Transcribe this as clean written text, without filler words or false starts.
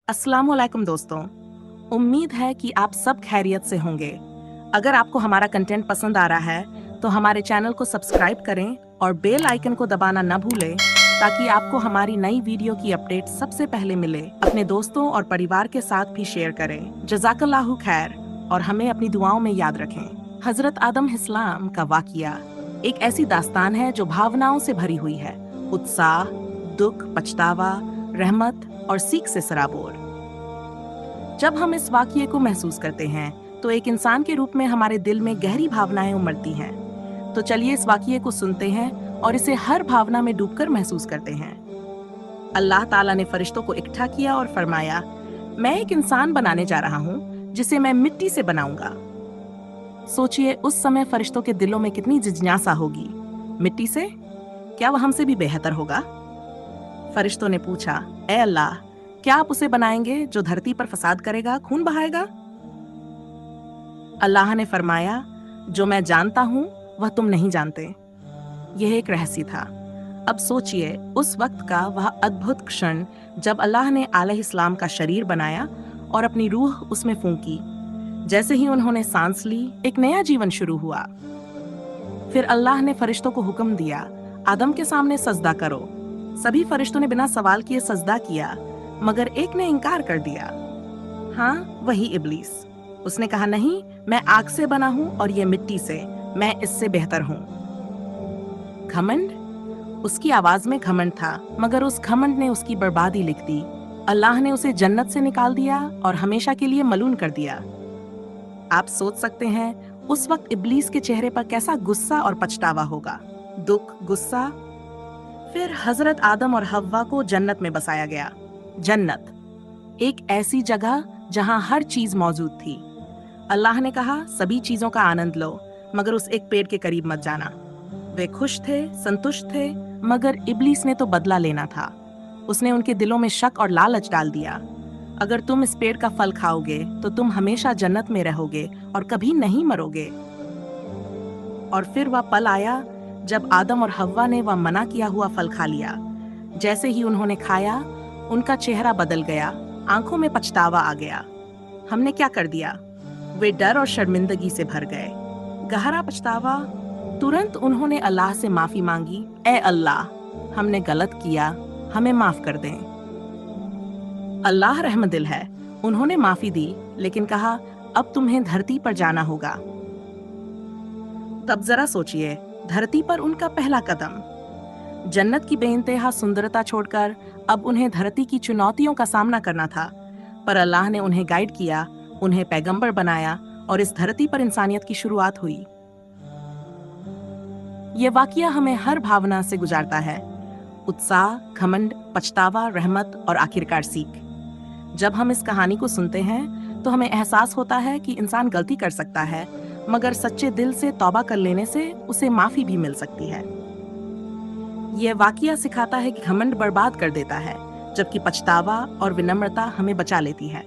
अस्सलाम वालेकुम दोस्तों। उम्मीद है कि आप सब खैरियत से होंगे। अगर आपको हमारा कंटेंट पसंद आ रहा है तो हमारे चैनल को सब्सक्राइब करें और बेल आइकन को दबाना न भूलें ताकि आपको हमारी नई वीडियो की अपडेट सबसे पहले मिले। अपने दोस्तों और परिवार के साथ भी शेयर करें। जज़ाकल्लाहु खैर और हमें अपनी दुआओं में याद रखें। हजरत आदम अलैहिस्सलाम का वाकिया एक ऐसी दास्तान है जो भावनाओं से भरी हुई है। उत्साह, दुख, पछतावा, रहमत और सीख से सराबोर। जब हम इस वाक़ये को महसूस करते हैं तो एक इंसान के रूप में हमारे दिल में गहरी भावनाएं उमड़ती हैं। तो चलिए इस वाक़ये को सुनते हैं और इसे हर भावना में डूबकर महसूस करते हैं। अल्लाह ताला ने फरिश्तों को इकट्ठा किया और फरमाया, मैं एक इंसान बनाने जा रहा हूँ जिसे मैं मिट्टी से बनाऊंगा। सोचिए उस समय फरिश्तों के दिलों में कितनी जिज्ञासा होगी। मिट्टी से? क्या वह हमसे भी बेहतर होगा? फरिश्तों ने पूछा, ए अल्लाह, क्या आप उसे बनाएंगे जो धरती पर फसाद करेगा, खून बहाएगा? अल्लाह ने फरमाया, जो मैं जानता हूं वह तुम नहीं जानते। यह एक रहस्य था। अब सोचिए उस वक्त का वह अद्भुत क्षण जब अल्लाह ने अलैहिस्सलाम का शरीर बनाया और अपनी रूह उसमें फूंकी। जैसे ही उन्होंने सांस ली, एक नया जीवन शुरू हुआ। फिर अल्लाह ने फरिश्तों को हुक्म दिया, आदम के सामने सजदा करो। सभी फरिश्तों ने बिना सवाल किए सजदा किया, मगर एक ने इनकार कर दिया। हाँ, वही इब्लीस। उसने कहा, नहीं, मैं आग से बना हूं और ये मिट्टी से, मैं इससे बेहतर हूं। घमंड? उसकी आवाज में घमंड था, मगर उस घमंड ने उसकी बर्बादी लिख दी। अल्लाह ने उसे जन्नत से निकाल दिया और हमेशा के लिए मलून कर दिया। आप सोच सकते हैं उस वक्त इब्लीस के चेहरे पर कैसा गुस्सा और पछतावा होगा। दुख, गुस्सा। फिर हजरत आदम और हव्वा को जन्नत में बसाया गया। जन्नत, एक ऐसी जगह जहां हर चीज मौजूद थी। अल्लाह ने कहा, सभी चीजों का आनंद लो, मगर उस एक पेड़ के करीब मत जाना। वे खुश थे, संतुष्ट थे, मगर इब्लीस ने तो बदला लेना था। उसने उनके दिलों में शक और लालच डाल दिया। अगर तुम इस पेड़ का फल खाओगे तो तुम हमेशा जन्नत में रहोगे और कभी नहीं मरोगे। और फिर वह पल आया जब आदम और हव्वा ने वह मना किया हुआ फल खा लिया। जैसे ही उन्होंने खाया, उनका चेहरा बदल गया, आंखों में पछतावा आ गया। हमने क्या कर दिया? वे डर और शर्मिंदगी से भर गए। गहरा पछतावा। तुरंत उन्होंने अल्लाह से माफी मांगी, ए अल्लाह, हमने गलत किया, हमें माफ कर दें। अल्लाह रहमदिल है, उन्होंने माफी दी, लेकिन कहा, अब तुम्हें धरती पर जाना होगा। तब जरा सोचिए, धरती पर उनका पहला कदम। जन्नत की बेइंतहा सुंदरता छोड़कर अब उन्हें धरती की चुनौतियों का सामना करना था। पर अल्लाह ने उन्हें गाइड किया, उन्हें पैगंबर बनाया और इस धरती पर इंसानियत की शुरुआत हुई। ये वाकया हमें हर भावना से गुजारता है। उत्साह, घमंड, पछतावा, रहमत और आखिरकार सीख। जब हम इस कहानी को सुनते हैं तो हमें एहसास होता है कि इंसान गलती कर सकता है, मगर सच्चे दिल से तौबा कर लेने से उसे माफी भी मिल सकती है। यह वाकया सिखाता है कि घमंड बर्बाद कर देता है, जबकि पछतावा और विनम्रता हमें बचा लेती है।